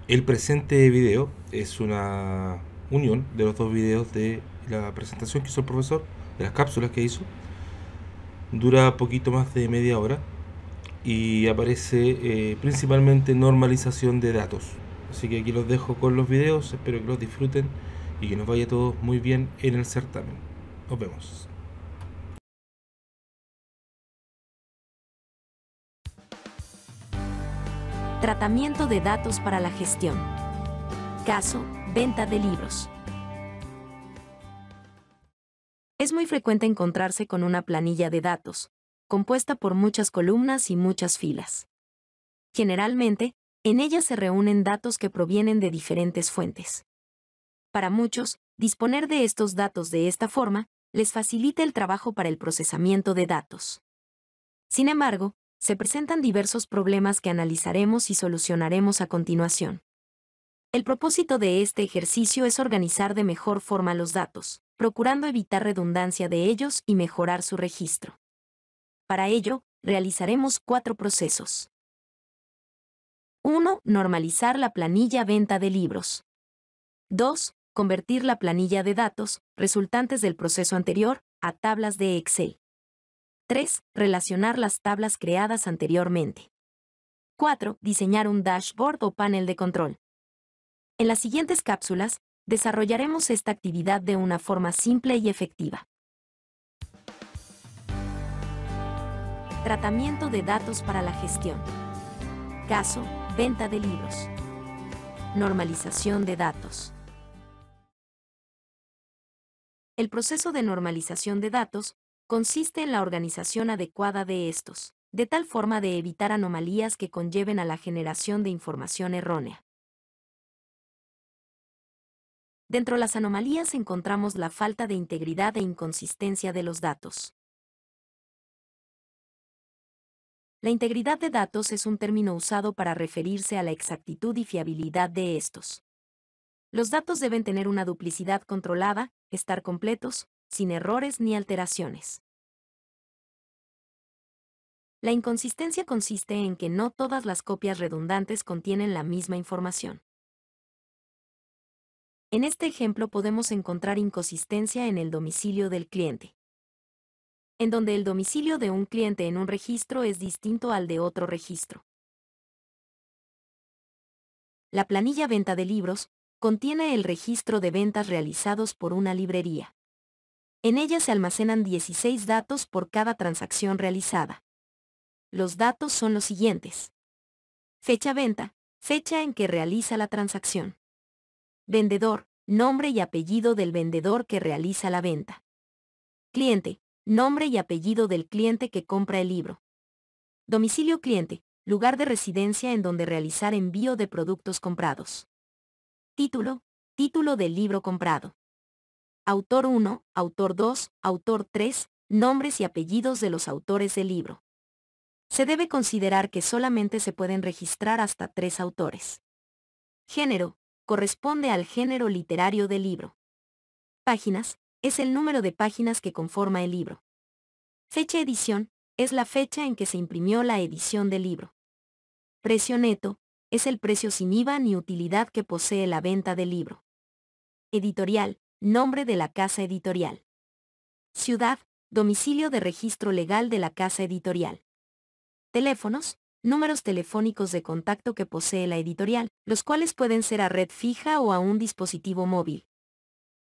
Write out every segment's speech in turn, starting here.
El presente video es una unión de los dos videos de la presentación que hizo el profesor, de las cápsulas que hizo. Dura poquito más de media hora y aparece principalmente normalización de datos. Así que aquí los dejo con los videos, espero que los disfruten y que nos vaya todo muy bien en el certamen. Nos vemos. Tratamiento de datos para la gestión. Caso, venta de libros. Es muy frecuente encontrarse con una planilla de datos, compuesta por muchas columnas y muchas filas. Generalmente, en ella se reúnen datos que provienen de diferentes fuentes. Para muchos, disponer de estos datos de esta forma les facilita el trabajo para el procesamiento de datos. Sin embargo, se presentan diversos problemas que analizaremos y solucionaremos a continuación. El propósito de este ejercicio es organizar de mejor forma los datos, procurando evitar redundancia de ellos y mejorar su registro. Para ello, realizaremos 4 procesos. 1. Normalizar la planilla venta de libros. 2. Convertir la planilla de datos, resultantes del proceso anterior, a tablas de Excel. 3. Relacionar las tablas creadas anteriormente. 4. Diseñar un dashboard o panel de control. En las siguientes cápsulas, desarrollaremos esta actividad de una forma simple y efectiva. Tratamiento de datos para la gestión. Caso, venta de libros. Normalización de datos. El proceso de normalización de datos consiste en la organización adecuada de estos, de tal forma de evitar anomalías que conlleven a la generación de información errónea. Dentro de las anomalías encontramos la falta de integridad e inconsistencia de los datos. La integridad de datos es un término usado para referirse a la exactitud y fiabilidad de estos. Los datos deben tener una duplicidad controlada, estar completos, sin errores ni alteraciones. La inconsistencia consiste en que no todas las copias redundantes contienen la misma información. En este ejemplo podemos encontrar inconsistencia en el domicilio del cliente, en donde el domicilio de un cliente en un registro es distinto al de otro registro. La planilla venta de libros contiene el registro de ventas realizados por una librería. En ella se almacenan 16 datos por cada transacción realizada. Los datos son los siguientes. Fecha venta, fecha en que realiza la transacción. Vendedor, nombre y apellido del vendedor que realiza la venta. Cliente, nombre y apellido del cliente que compra el libro. Domicilio cliente, lugar de residencia en donde realizar envío de productos comprados. Título, título del libro comprado. Autor 1, autor 2, autor 3, nombres y apellidos de los autores del libro. Se debe considerar que solamente se pueden registrar hasta 3 autores. Género, corresponde al género literario del libro. Páginas, es el número de páginas que conforma el libro. Fecha edición, es la fecha en que se imprimió la edición del libro. Precio neto, es el precio sin IVA ni utilidad que posee la venta del libro. Editorial, nombre de la casa editorial. Ciudad, domicilio de registro legal de la casa editorial. Teléfonos, números telefónicos de contacto que posee la editorial, los cuales pueden ser a red fija o a un dispositivo móvil.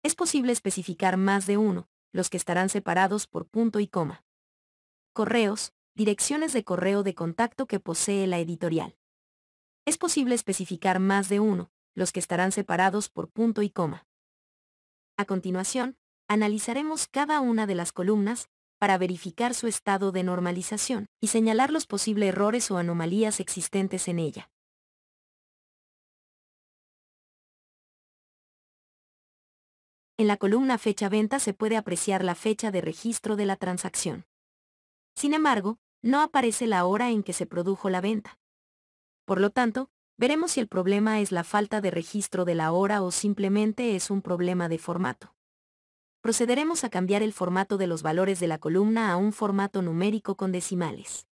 Es posible especificar más de uno, los que estarán separados por punto y coma. Correos, direcciones de correo de contacto que posee la editorial. Es posible especificar más de uno, los que estarán separados por punto y coma. A continuación, analizaremos cada una de las columnas para verificar su estado de normalización y señalar los posibles errores o anomalías existentes en ella. En la columna fecha venta se puede apreciar la fecha de registro de la transacción. Sin embargo, no aparece la hora en que se produjo la venta. Por lo tanto, veremos si el problema es la falta de registro de la hora o simplemente es un problema de formato. Procederemos a cambiar el formato de los valores de la columna a un formato numérico con decimales.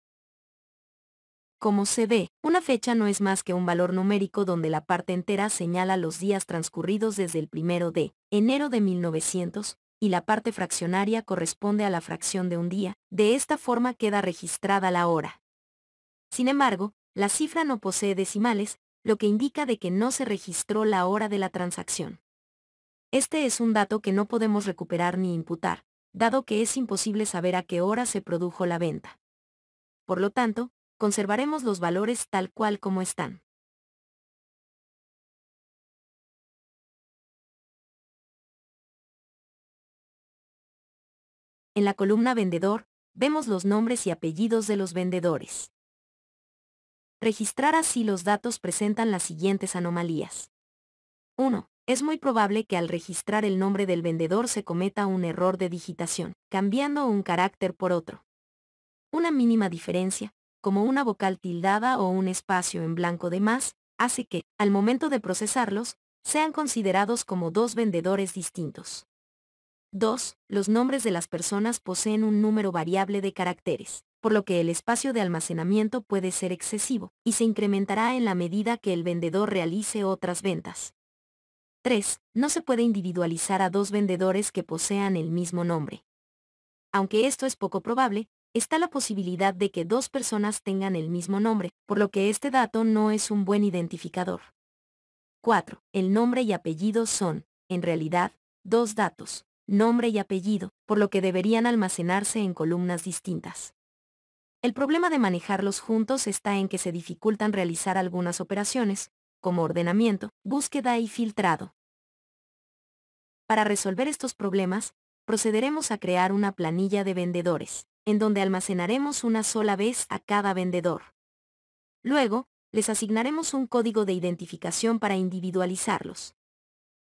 Como se ve, una fecha no es más que un valor numérico donde la parte entera señala los días transcurridos desde el 1 de enero de 1900, y la parte fraccionaria corresponde a la fracción de un día. De esta forma queda registrada la hora. Sin embargo, la cifra no posee decimales, lo que indica de que no se registró la hora de la transacción. Este es un dato que no podemos recuperar ni imputar, dado que es imposible saber a qué hora se produjo la venta. Por lo tanto, conservaremos los valores tal cual como están. En la columna Vendedor, vemos los nombres y apellidos de los vendedores. Registrar así los datos presentan las siguientes anomalías. 1. Es muy probable que al registrar el nombre del vendedor se cometa un error de digitación, cambiando un carácter por otro. Una mínima diferencia, como una vocal tildada o un espacio en blanco de más, hace que, al momento de procesarlos, sean considerados como dos vendedores distintos. 2. Los nombres de las personas poseen un número variable de caracteres, por lo que el espacio de almacenamiento puede ser excesivo, y se incrementará en la medida que el vendedor realice otras ventas. 3. No se puede individualizar a dos vendedores que posean el mismo nombre. Aunque esto es poco probable, está la posibilidad de que dos personas tengan el mismo nombre, por lo que este dato no es un buen identificador. 4. El nombre y apellido son, en realidad, dos datos, nombre y apellido, por lo que deberían almacenarse en columnas distintas. El problema de manejarlos juntos está en que se dificultan realizar algunas operaciones, como ordenamiento, búsqueda y filtrado. Para resolver estos problemas, procederemos a crear una planilla de vendedores, en donde almacenaremos una sola vez a cada vendedor. Luego, les asignaremos un código de identificación para individualizarlos.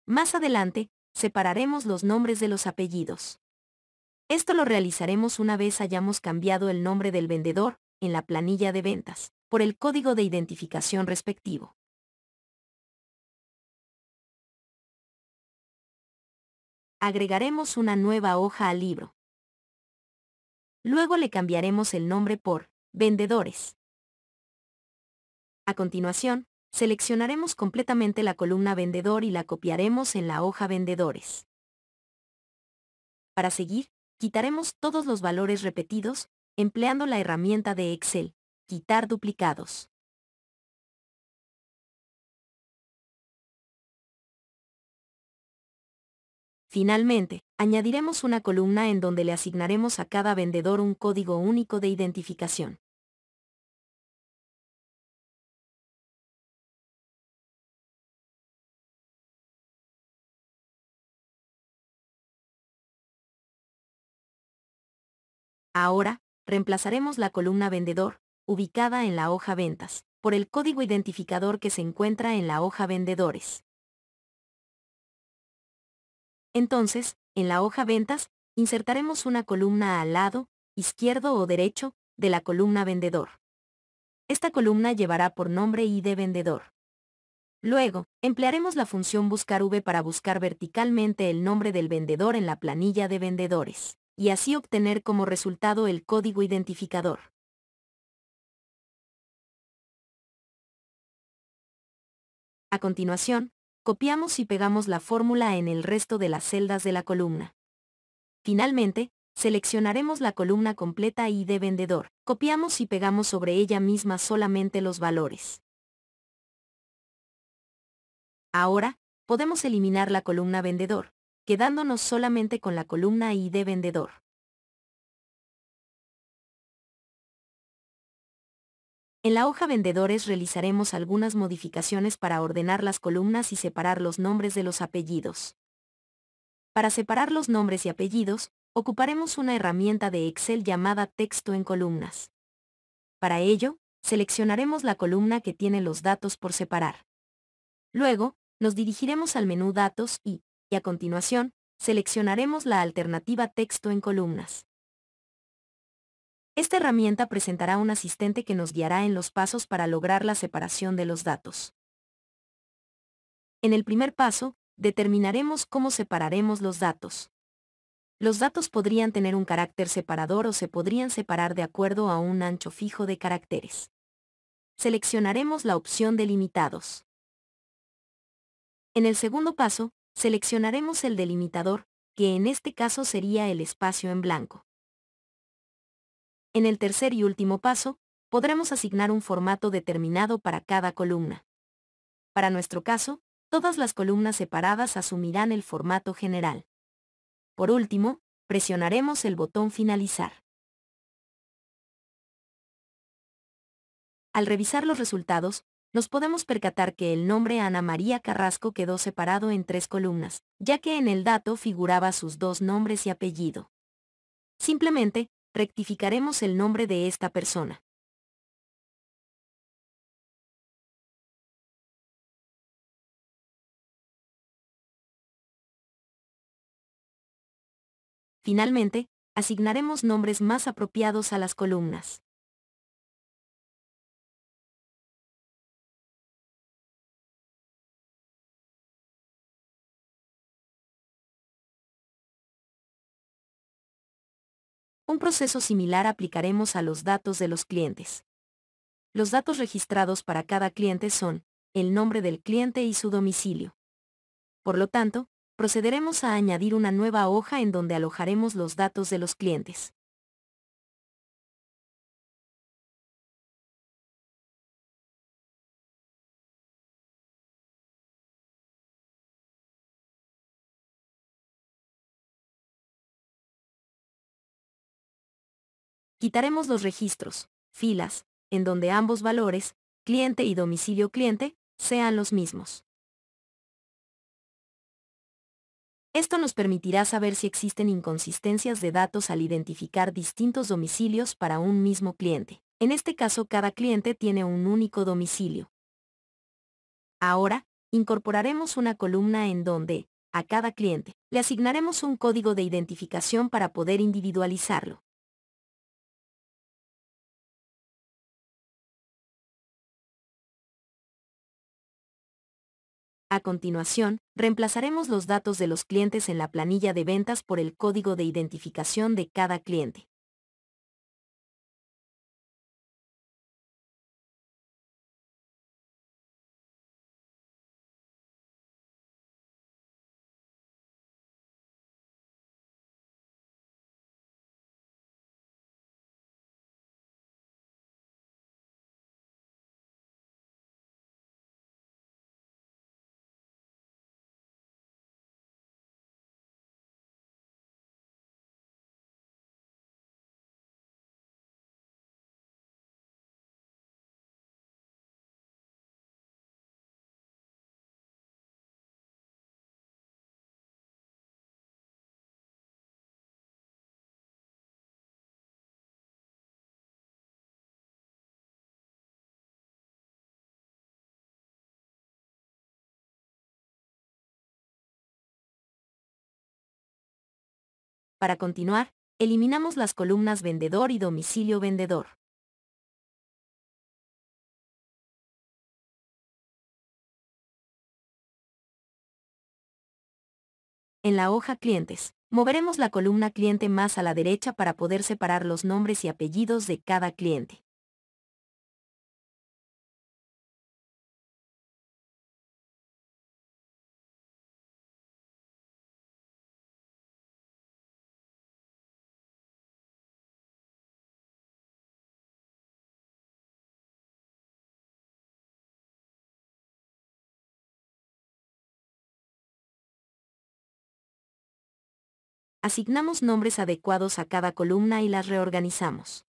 Más adelante, separaremos los nombres de los apellidos. Esto lo realizaremos una vez hayamos cambiado el nombre del vendedor, en la planilla de ventas, por el código de identificación respectivo. Agregaremos una nueva hoja al libro. Luego le cambiaremos el nombre por vendedores. A continuación, seleccionaremos completamente la columna vendedor y la copiaremos en la hoja vendedores. Para seguir, quitaremos todos los valores repetidos, empleando la herramienta de Excel, quitar duplicados. Finalmente, añadiremos una columna en donde le asignaremos a cada vendedor un código único de identificación. Ahora, reemplazaremos la columna vendedor, ubicada en la hoja ventas, por el código identificador que se encuentra en la hoja vendedores. Entonces, en la hoja ventas, insertaremos una columna al lado, izquierdo o derecho, de la columna vendedor. Esta columna llevará por nombre ID vendedor. Luego, emplearemos la función buscar para buscar verticalmente el nombre del vendedor en la planilla de vendedores, y así obtener como resultado el código identificador. A continuación, copiamos y pegamos la fórmula en el resto de las celdas de la columna. Finalmente, seleccionaremos la columna completa ID vendedor, copiamos y pegamos sobre ella misma solamente los valores. Ahora, podemos eliminar la columna vendedor, quedándonos solamente con la columna ID vendedor. En la hoja vendedores realizaremos algunas modificaciones para ordenar las columnas y separar los nombres de los apellidos. Para separar los nombres y apellidos, ocuparemos una herramienta de Excel llamada Texto en columnas. Para ello, seleccionaremos la columna que tiene los datos por separar. Luego, nos dirigiremos al menú Datos y a continuación, seleccionaremos la alternativa Texto en columnas. Esta herramienta presentará un asistente que nos guiará en los pasos para lograr la separación de los datos. En el primer paso, determinaremos cómo separaremos los datos. Los datos podrían tener un carácter separador o se podrían separar de acuerdo a un ancho fijo de caracteres. seleccionaremos la opción Delimitados. En el segundo paso, seleccionaremos el delimitador, que en este caso sería el espacio en blanco. En el tercer y último paso, podremos asignar un formato determinado para cada columna. Para nuestro caso, todas las columnas separadas asumirán el formato general. Por último, presionaremos el botón Finalizar. Al revisar los resultados, nos podemos percatar que el nombre Ana María Carrasco quedó separado en 3 columnas, ya que en el dato figuraba sus 2 nombres y apellido. Simplemente, rectificaremos el nombre de esta persona. Finalmente, asignaremos nombres más apropiados a las columnas. Un proceso similar aplicaremos a los datos de los clientes. Los datos registrados para cada cliente son el nombre del cliente y su domicilio. Por lo tanto, procederemos a añadir una nueva hoja en donde alojaremos los datos de los clientes. Quitaremos los registros, filas, en donde ambos valores, cliente y domicilio cliente, sean los mismos. Esto nos permitirá saber si existen inconsistencias de datos al identificar distintos domicilios para un mismo cliente. En este caso, cada cliente tiene un único domicilio. Ahora, incorporaremos una columna en donde, a cada cliente, le asignaremos un código de identificación para poder individualizarlo. A continuación, reemplazaremos los datos de los clientes en la planilla de ventas por el código de identificación de cada cliente. Para continuar, eliminamos las columnas vendedor y domicilio vendedor. En la hoja Clientes, moveremos la columna Cliente más a la derecha para poder separar los nombres y apellidos de cada cliente. Asignamos nombres adecuados a cada columna y las reorganizamos.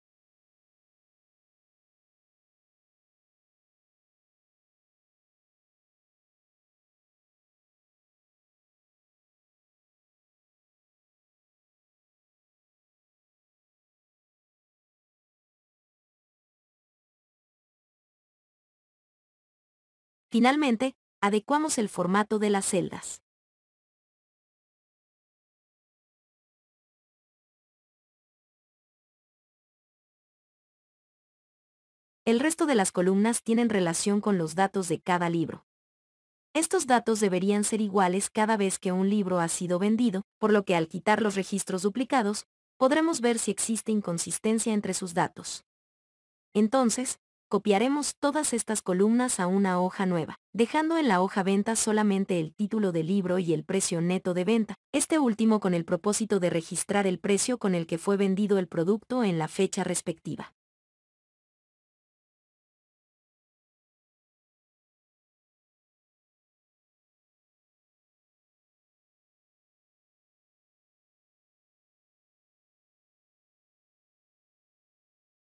Finalmente, adecuamos el formato de las celdas. El resto de las columnas tienen relación con los datos de cada libro. Estos datos deberían ser iguales cada vez que un libro ha sido vendido, por lo que al quitar los registros duplicados, podremos ver si existe inconsistencia entre sus datos. Entonces, copiaremos todas estas columnas a una hoja nueva, dejando en la hoja ventas solamente el título del libro y el precio neto de venta, este último con el propósito de registrar el precio con el que fue vendido el producto en la fecha respectiva.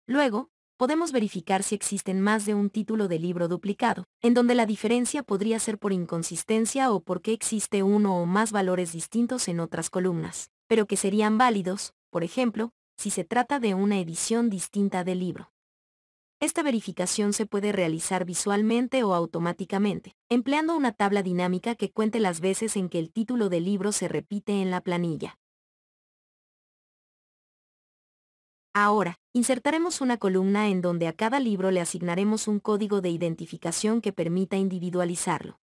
Luego, podemos verificar si existen más de un título de libro duplicado, en donde la diferencia podría ser por inconsistencia o porque existe uno o más valores distintos en otras columnas, pero que serían válidos, por ejemplo, si se trata de una edición distinta del libro. Esta verificación se puede realizar visualmente o automáticamente, empleando una tabla dinámica que cuente las veces en que el título del libro se repite en la planilla. Ahora, insertaremos una columna en donde a cada libro le asignaremos un código de identificación que permita individualizarlo.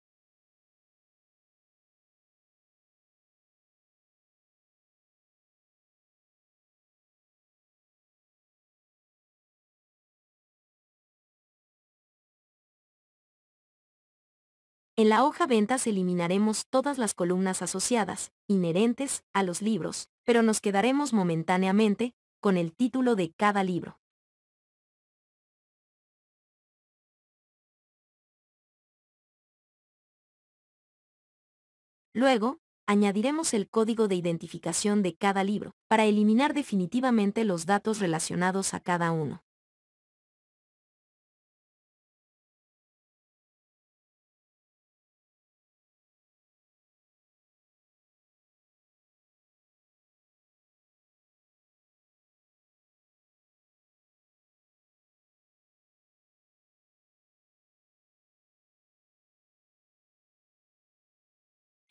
En la hoja ventas eliminaremos todas las columnas asociadas, inherentes, a los libros, pero nos quedaremos momentáneamente con el título de cada libro. Luego, añadiremos el código de identificación de cada libro, para eliminar definitivamente los datos relacionados a cada uno.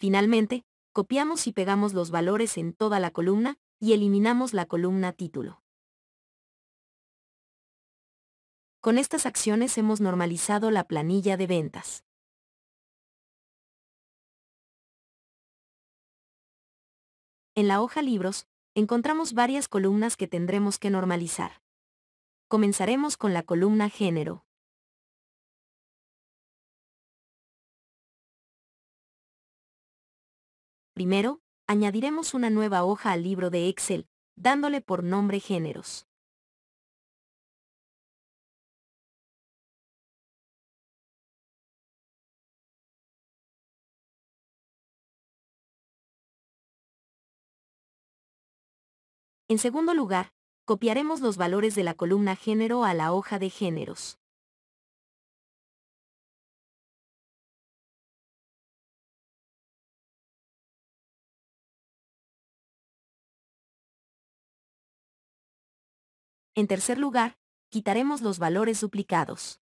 Finalmente, copiamos y pegamos los valores en toda la columna y eliminamos la columna título. Con estas acciones hemos normalizado la planilla de ventas. En la hoja Libros, encontramos varias columnas que tendremos que normalizar. Comenzaremos con la columna Género. Primero, añadiremos una nueva hoja al libro de Excel, dándole por nombre Géneros. En segundo lugar, copiaremos los valores de la columna Género a la hoja de Géneros. En tercer lugar, quitaremos los valores duplicados.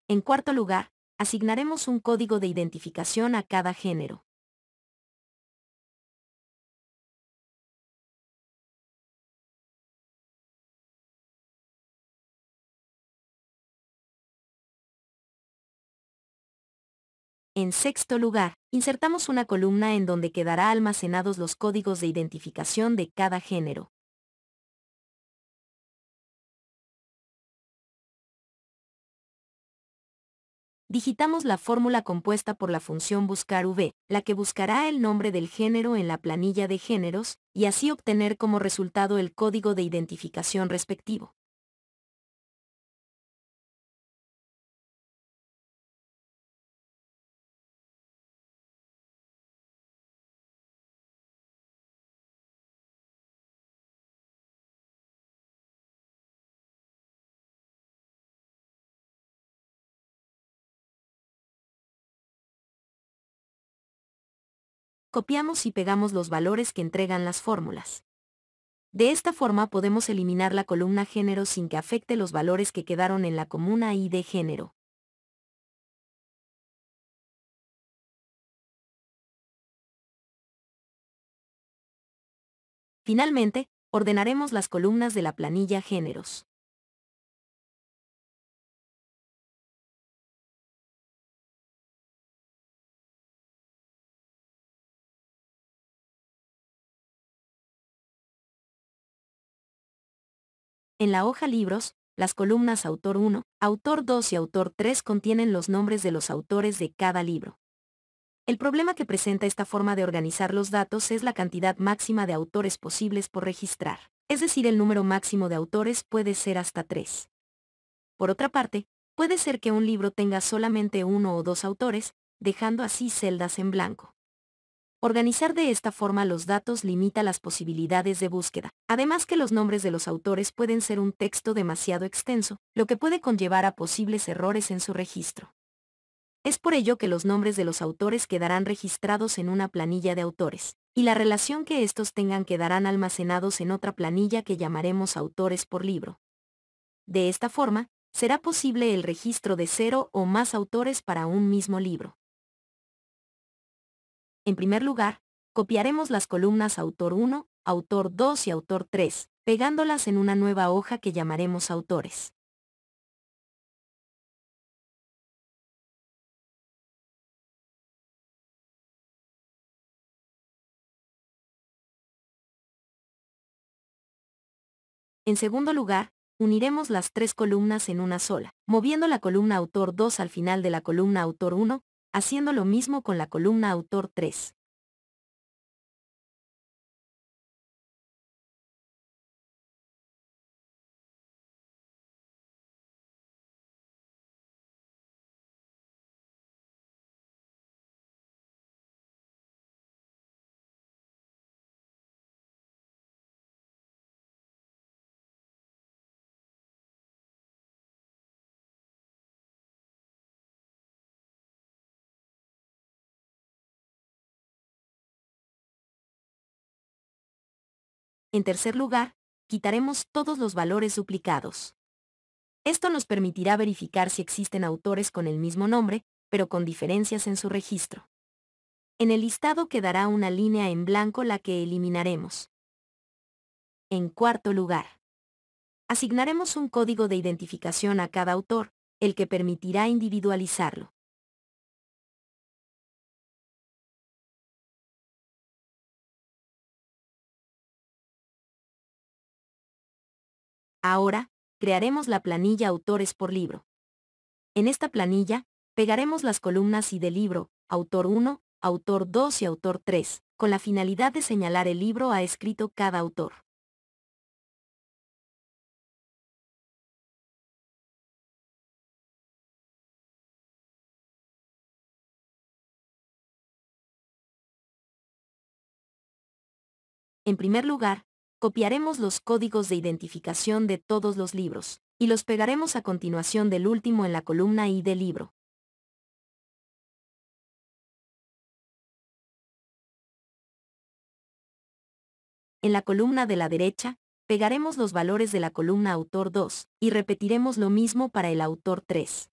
En cuarto lugar, asignaremos un código de identificación a cada género. En sexto lugar, insertamos una columna en donde quedará almacenados los códigos de identificación de cada género. Digitamos la fórmula compuesta por la función buscar v, la que buscará el nombre del género en la planilla de géneros, y así obtener como resultado el código de identificación respectivo. Copiamos y pegamos los valores que entregan las fórmulas. De esta forma podemos eliminar la columna género sin que afecte los valores que quedaron en la comuna ID género. Finalmente, ordenaremos las columnas de la planilla géneros. En la hoja Libros, las columnas Autor 1, Autor 2 y Autor 3 contienen los nombres de los autores de cada libro. El problema que presenta esta forma de organizar los datos es la cantidad máxima de autores posibles por registrar. Es decir, el número máximo de autores puede ser hasta 3. Por otra parte, puede ser que un libro tenga solamente uno o dos autores, dejando así celdas en blanco. Organizar de esta forma los datos limita las posibilidades de búsqueda, además que los nombres de los autores pueden ser un texto demasiado extenso, lo que puede conllevar a posibles errores en su registro. Es por ello que los nombres de los autores quedarán registrados en una planilla de autores, y la relación que estos tengan quedarán almacenados en otra planilla que llamaremos autores por libro. De esta forma, será posible el registro de 0 o más autores para un mismo libro. En primer lugar, copiaremos las columnas Autor 1, Autor 2 y Autor 3, pegándolas en una nueva hoja que llamaremos Autores. En segundo lugar, uniremos las tres columnas en una sola, moviendo la columna Autor 2 al final de la columna Autor 1, haciendo lo mismo con la columna Autor 3. En tercer lugar, quitaremos todos los valores duplicados. Esto nos permitirá verificar si existen autores con el mismo nombre, pero con diferencias en su registro. En el listado quedará una línea en blanco la que eliminaremos. En cuarto lugar, asignaremos un código de identificación a cada autor, el que permitirá individualizarlo. Ahora, crearemos la planilla Autores por libro. En esta planilla, pegaremos las columnas y del libro, Autor 1, Autor 2 y Autor 3, con la finalidad de señalar el libro ha escrito cada autor. En primer lugar, copiaremos los códigos de identificación de todos los libros, y los pegaremos a continuación del último en la columna I del libro. En la columna de la derecha, pegaremos los valores de la columna Autor 2, y repetiremos lo mismo para el Autor 3.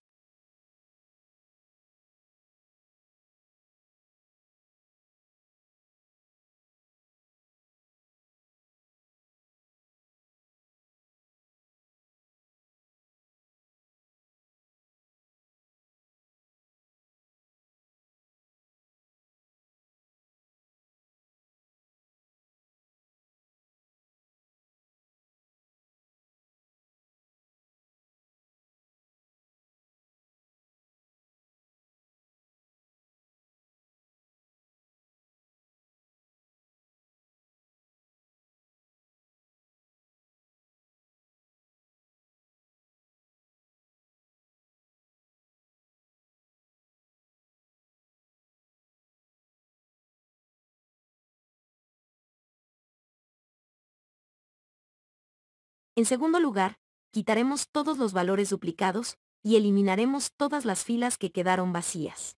En segundo lugar, quitaremos todos los valores duplicados, y eliminaremos todas las filas que quedaron vacías.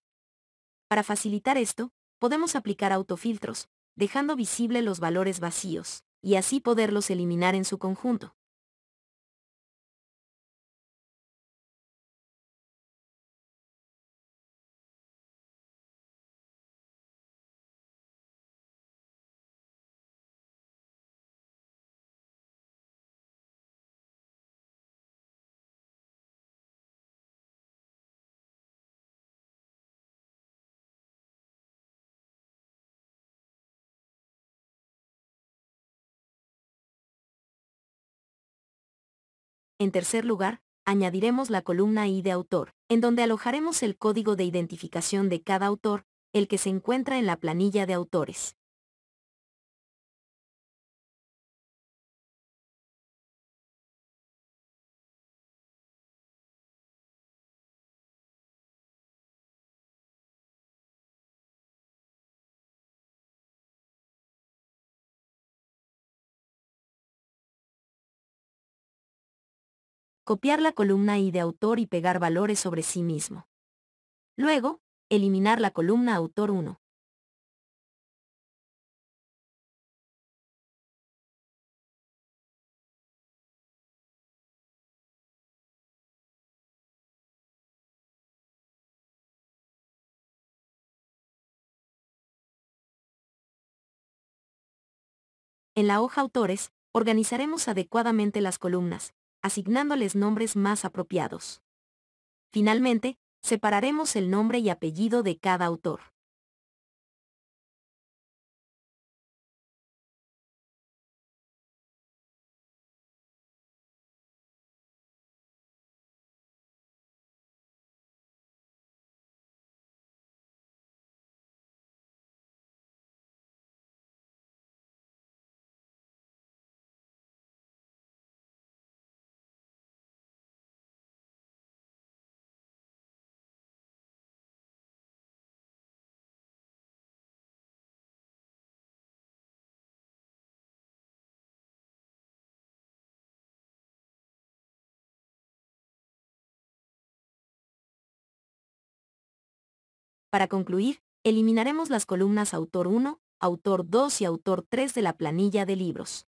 Para facilitar esto, podemos aplicar autofiltros, dejando visible los valores vacíos, y así poderlos eliminar en su conjunto. En tercer lugar, añadiremos la columna I de autor, en donde alojaremos el código de identificación de cada autor, el que se encuentra en la planilla de autores. Copiar la columna I de autor y pegar valores sobre sí mismo. Luego, eliminar la columna autor 1. En la hoja autores, organizaremos adecuadamente las columnas, asignándoles nombres más apropiados. Finalmente, separaremos el nombre y apellido de cada autor. Para concluir, eliminaremos las columnas autor 1, autor 2 y autor 3 de la planilla de libros.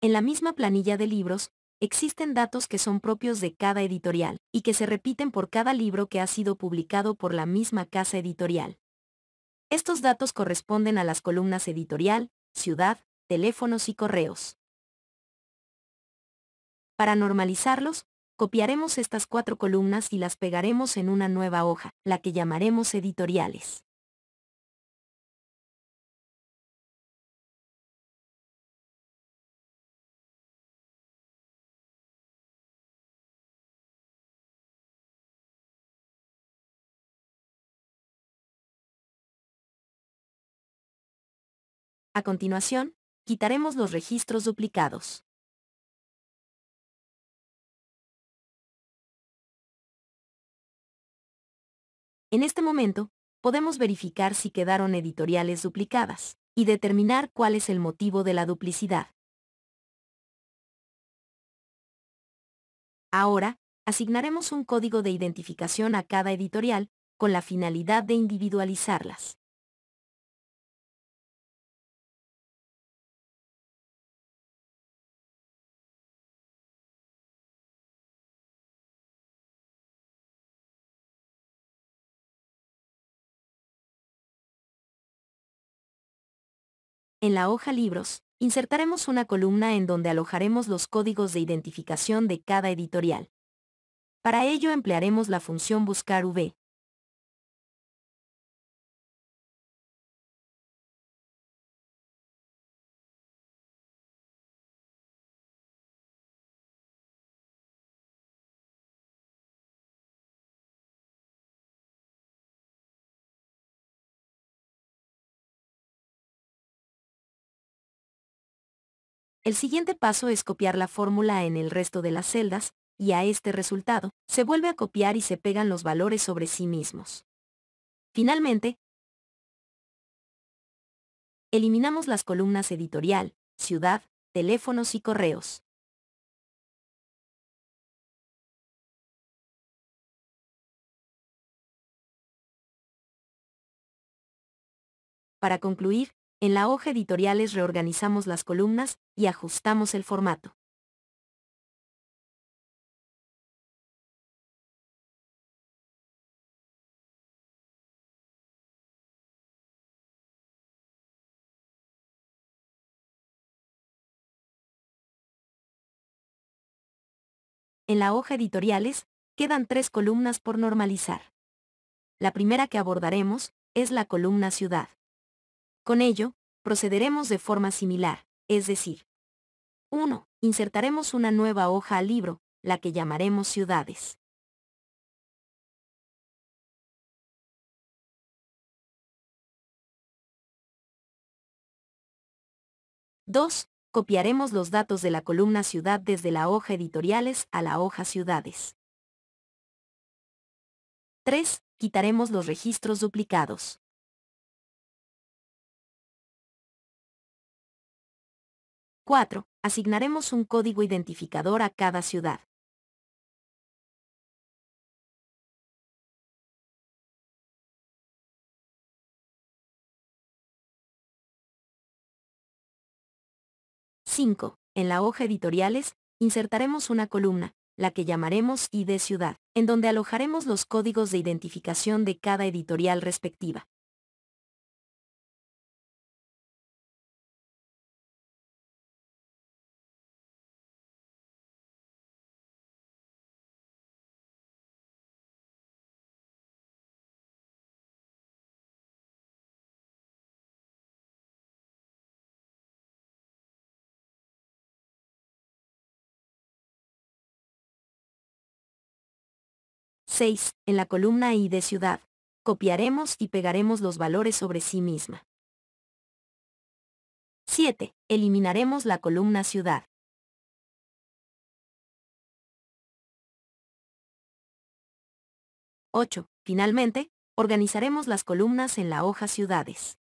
En la misma planilla de libros, existen datos que son propios de cada editorial y que se repiten por cada libro que ha sido publicado por la misma casa editorial. Estos datos corresponden a las columnas editorial, ciudad, teléfonos y correos. Para normalizarlos, copiaremos estas 4 columnas y las pegaremos en una nueva hoja, la que llamaremos editoriales. A continuación, quitaremos los registros duplicados. En este momento, podemos verificar si quedaron editoriales duplicadas y determinar cuál es el motivo de la duplicidad. Ahora, asignaremos un código de identificación a cada editorial con la finalidad de individualizarlas. En la hoja Libros, insertaremos una columna en donde alojaremos los códigos de identificación de cada editorial. Para ello emplearemos la función buscar v. El siguiente paso es copiar la fórmula en el resto de las celdas, y a este resultado, se vuelve a copiar y se pegan los valores sobre sí mismos. Finalmente, eliminamos las columnas editorial, ciudad, teléfonos y correos. Para concluir, en la hoja editoriales reorganizamos las columnas y ajustamos el formato. En la hoja editoriales, quedan 3 columnas por normalizar. La primera que abordaremos es la columna ciudad. Con ello, procederemos de forma similar, es decir, 1. Insertaremos una nueva hoja al libro, la que llamaremos ciudades. 2. Copiaremos los datos de la columna ciudad desde la hoja editoriales a la hoja ciudades. 3. Quitaremos los registros duplicados. 4. Asignaremos un código identificador a cada ciudad. 5. En la hoja editoriales, insertaremos una columna, la que llamaremos ID ciudad, en donde alojaremos los códigos de identificación de cada editorial respectiva. ¡6! En la columna ID ciudad, copiaremos y pegaremos los valores sobre sí misma. 7. Eliminaremos la columna ciudad. 8. Finalmente, organizaremos las columnas en la hoja ciudades.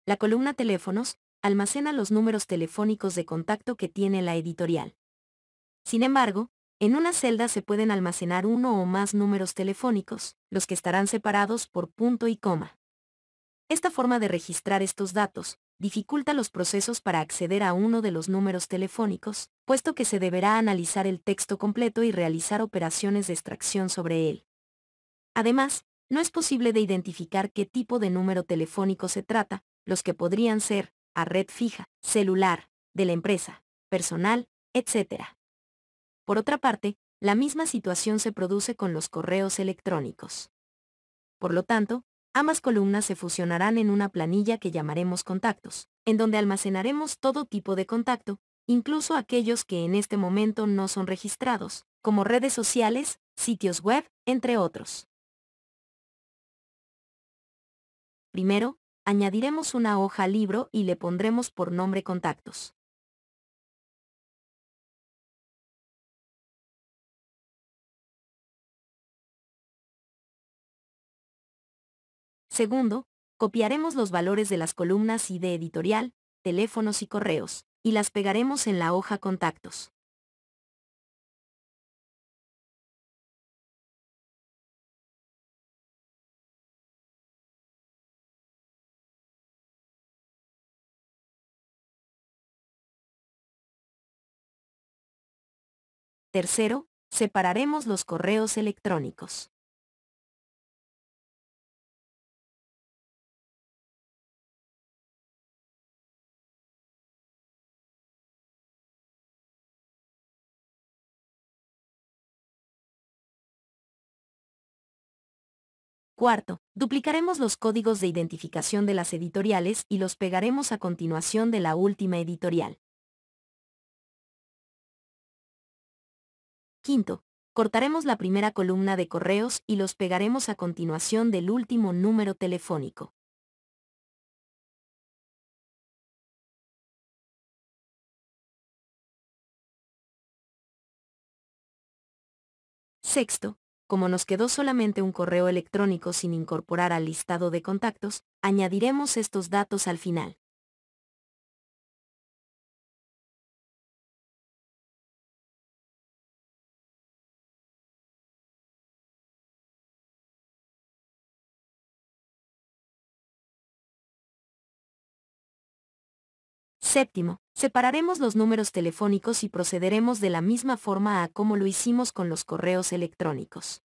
La columna teléfonos almacena los números telefónicos de contacto que tiene la editorial. Sin embargo, en una celda se pueden almacenar uno o más números telefónicos, los que estarán separados por punto y coma. Esta forma de registrar estos datos dificulta los procesos para acceder a uno de los números telefónicos, puesto que se deberá analizar el texto completo y realizar operaciones de extracción sobre él. Además, no es posible de identificar qué tipo de número telefónico se trata, los que podrían ser a red fija, celular, de la empresa, personal, etc. Por otra parte, la misma situación se produce con los correos electrónicos. Por lo tanto, ambas columnas se fusionarán en una planilla que llamaremos contactos, en donde almacenaremos todo tipo de contacto, incluso aquellos que en este momento no son registrados, como redes sociales, sitios web, entre otros. Primero, añadiremos una hoja al libro y le pondremos por nombre contactos. Segundo, copiaremos los valores de las columnas ID editorial, teléfonos y correos, y las pegaremos en la hoja contactos. Tercero, separaremos los correos electrónicos. Cuarto, duplicaremos los códigos de identificación de las editoriales y los pegaremos a continuación de la última editorial. Quinto, cortaremos la primera columna de correos y los pegaremos a continuación del último número telefónico. Sexto, como nos quedó solamente un correo electrónico sin incorporar al listado de contactos, añadiremos estos datos al final. Séptimo, separaremos los números telefónicos y procederemos de la misma forma a como lo hicimos con los correos electrónicos.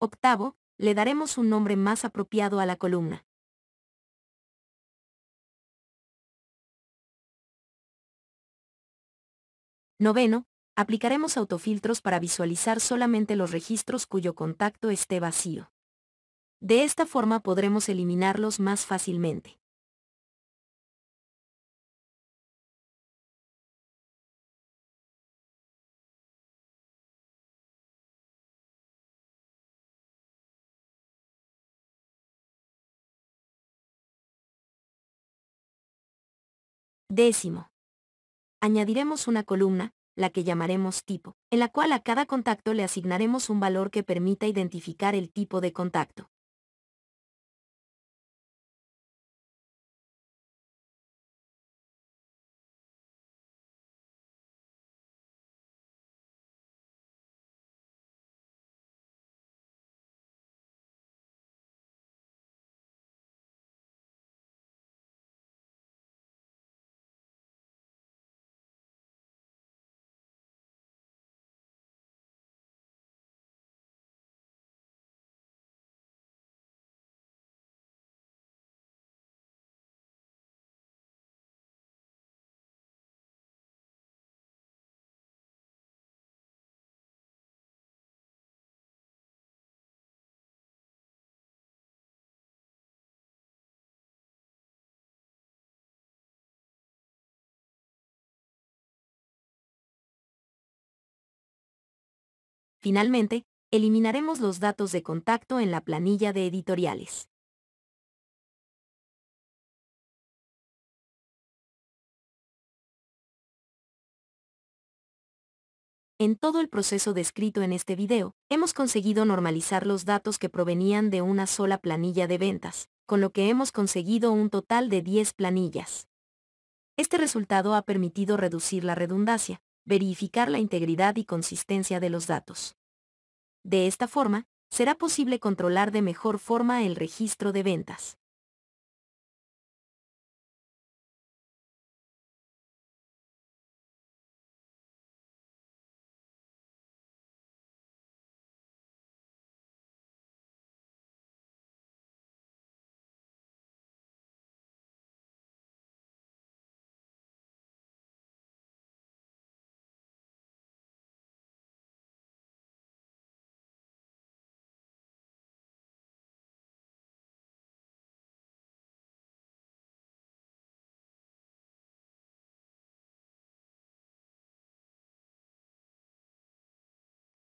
Octavo, le daremos un nombre más apropiado a la columna. Noveno, aplicaremos autofiltros para visualizar solamente los registros cuyo contacto esté vacío. De esta forma podremos eliminarlos más fácilmente. Décimo, añadiremos una columna, la que llamaremos tipo, en la cual a cada contacto le asignaremos un valor que permita identificar el tipo de contacto. Finalmente, eliminaremos los datos de contacto en la planilla de editoriales. En todo el proceso descrito en este video, hemos conseguido normalizar los datos que provenían de una sola planilla de ventas, con lo que hemos conseguido un total de 10 planillas. Este resultado ha permitido reducir la redundancia, verificar la integridad y consistencia de los datos. De esta forma, será posible controlar de mejor forma el registro de ventas.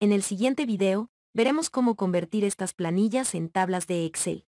En el siguiente video, veremos cómo convertir estas planillas en tablas de Excel.